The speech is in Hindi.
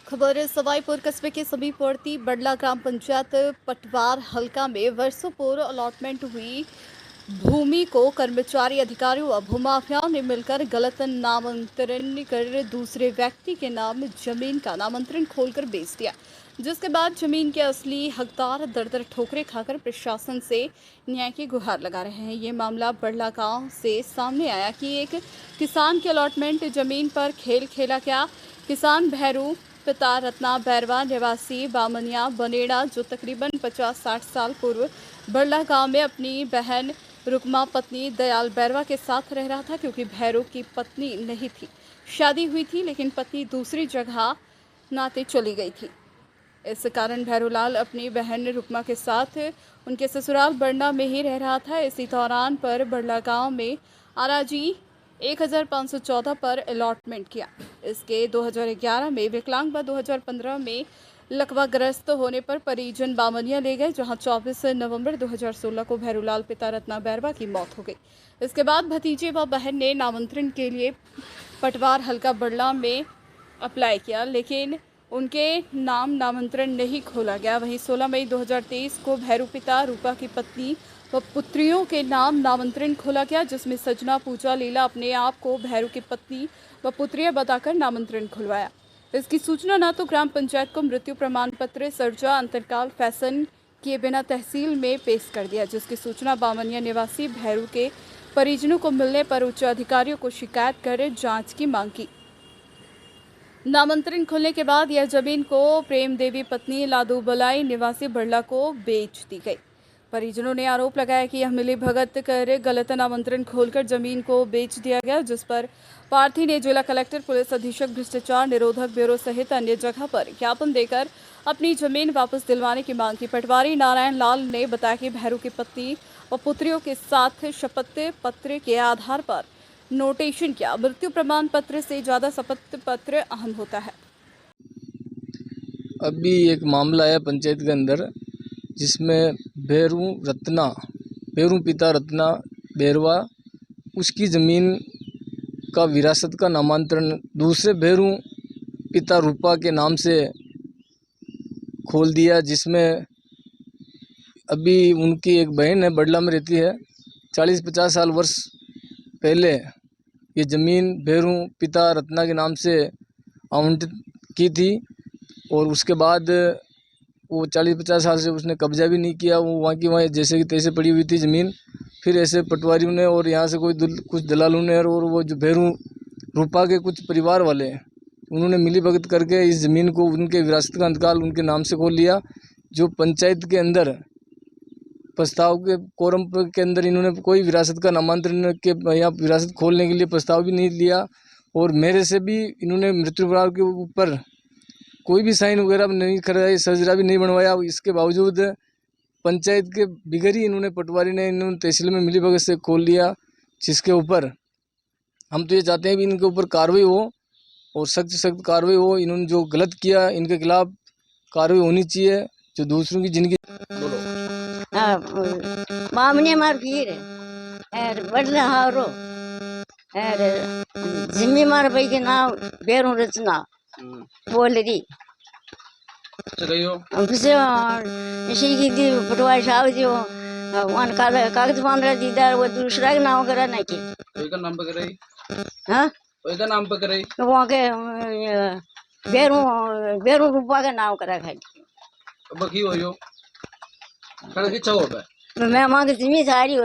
खबर सवाईपुर कस्बे के समीपवर्ती बडला ग्राम पंचायत पटवार हल्का में वर्षों पूर्व अलॉटमेंट हुई भूमि को कर्मचारी अधिकारियों व भूमाफियाओं ने मिलकर गलत नामांतरण कर दूसरे व्यक्ति के नाम जमीन का नामांतरण खोलकर बेच दिया, जिसके बाद जमीन के असली हकदार दर दर ठोकरें खाकर प्रशासन से न्याय की गुहार लगा रहे हैं। ये मामला बडला गांव से सामने आया कि एक किसान के अलॉटमेंट जमीन पर खेल खेला गया। किसान भैरू पिता रत्ना बैरवा निवासी बामनिया बनेड़ा, जो तकरीबन 50-60 साल पूर्व बड़ला गांव में अपनी बहन रुकमा पत्नी दयाल बैरवा के साथ रह रहा था, क्योंकि भैरू की पत्नी नहीं थी, शादी हुई थी लेकिन पत्नी दूसरी जगह नाते चली गई थी। इस कारण भैरूलाल अपनी बहन रुकमा के साथ उनके ससुराल बड़ला में ही रह रहा था। इसी दौरान पर बड़ला गांव में आराजी 1514 पर अलॉटमेंट किया। इसके 2011 में विकलांग व 2015 में लकवाग्रस्त होने पर परिजन बामनिया ले गए, जहां 24 नवंबर 2016 को भैरूलाल पिता रत्ना बैरवा की मौत हो गई। इसके बाद भतीजे व बहन ने नामांतरण के लिए पटवार हल्का बड़ला में अप्लाई किया, लेकिन उनके नाम नामांतरण नहीं खोला गया। वहीं 16 मई 2023 को भैरू पिता रूपा की पत्नी व पुत्रियों के नाम नामांतरण खोला गया, जिसमें सजना पूजा लीला अपने आप को भैरू की पत्नी व पुत्रियां बताकर नामांतरण खुलवाया। इसकी सूचना न तो ग्राम पंचायत को मृत्यु प्रमाण पत्र सर्जा अंतरकाल फैशन किए बिना तहसील में पेश कर दिया, जिसकी सूचना बामनिया निवासी भैरू के परिजनों को मिलने पर उच्च अधिकारियों को शिकायत कर जांच की मांग की। नामांतरण खुलने के बाद यह जमीन को प्रेम देवी पत्नी लादू बलाई निवासी बड़ला को बेच दी गई। परिजनों ने आरोप लगाया कि यह मिली भगत कर गलत नामांतरण खोलकर जमीन को बेच दिया गया, जिस पर पार्थी ने जिला कलेक्टर, पुलिस अधीक्षक, भ्रष्टाचार निरोधक ब्यूरो सहित अन्य जगह पर ज्ञापन देकर अपनी जमीन वापस दिलवाने की मांग की। पटवारी नारायण लाल ने बताया कि भैरू की पत्नी व पुत्रियों के साथ शपथ पत्र के आधार पर नोटेशन किया। मृत्यु प्रमाण पत्र से ज्यादा शपथ पत्र अहम होता है। अभी एक मामला है पंचायत के अंदर, जिसमें भैरू पिता रत्ना बैरवा, उसकी ज़मीन का विरासत का नामांतरण दूसरे भैरू पिता रूपा के नाम से खोल दिया, जिसमें अभी उनकी एक बहन है, बड़ला में रहती है। 40-50 साल वर्ष पहले ये ज़मीन भैरू पिता रत्ना के नाम से आवंटित की थी, और उसके बाद वो 40-50 साल से उसने कब्जा भी नहीं किया। वो वहाँ की वहाँ जैसे कि तैसे पड़ी हुई थी ज़मीन। फिर ऐसे पटवारियों ने और यहाँ से कुछ दलालों ने और वो जो भैरू रूपा के कुछ परिवार वाले हैं, उन्होंने मिली भगत करके इस ज़मीन को उनके विरासत का इंतकाल उनके नाम से खोल लिया। जो पंचायत के अंदर प्रस्ताव के कोरम के अंदर इन्होंने कोई विरासत का नामांतरण के या विरासत खोलने के लिए प्रस्ताव भी नहीं लिया, और मेरे से भी इन्होंने मृत्यु प्रमाण के ऊपर कोई भी साइन वगैरह नहीं कराई, सर्जरा भी नहीं बनवाया। इसके बावजूद पंचायत के बिगड़ ही इन्होंने पटवारी ने इन्होंने तहसील में मिलीभगत से खोल लिया, जिसके ऊपर हम तो ये चाहते हैं कि इनके ऊपर कार्रवाई हो और सख्त से सख्त कार्रवाई हो। इन्होंने जो गलत किया इनके खिलाफ कार्रवाई होनी चाहिए, जो दूसरों की जिंदगी मामने मार फिर बदला हारो जिम्मी मार भाई के नाम बेरों रचना बोल रही इसी की दी पटवारी साहब जी वन कागज बांध रहा दीदार वो दूसरा के नाम करा नहीं की नाम पे कराई। हाँ नाम पे कराई वहाँ के बेरों रूपा का नाम करा खाली बखी हो यो खड़ा की होगा मैं मांग जिम्मी सारी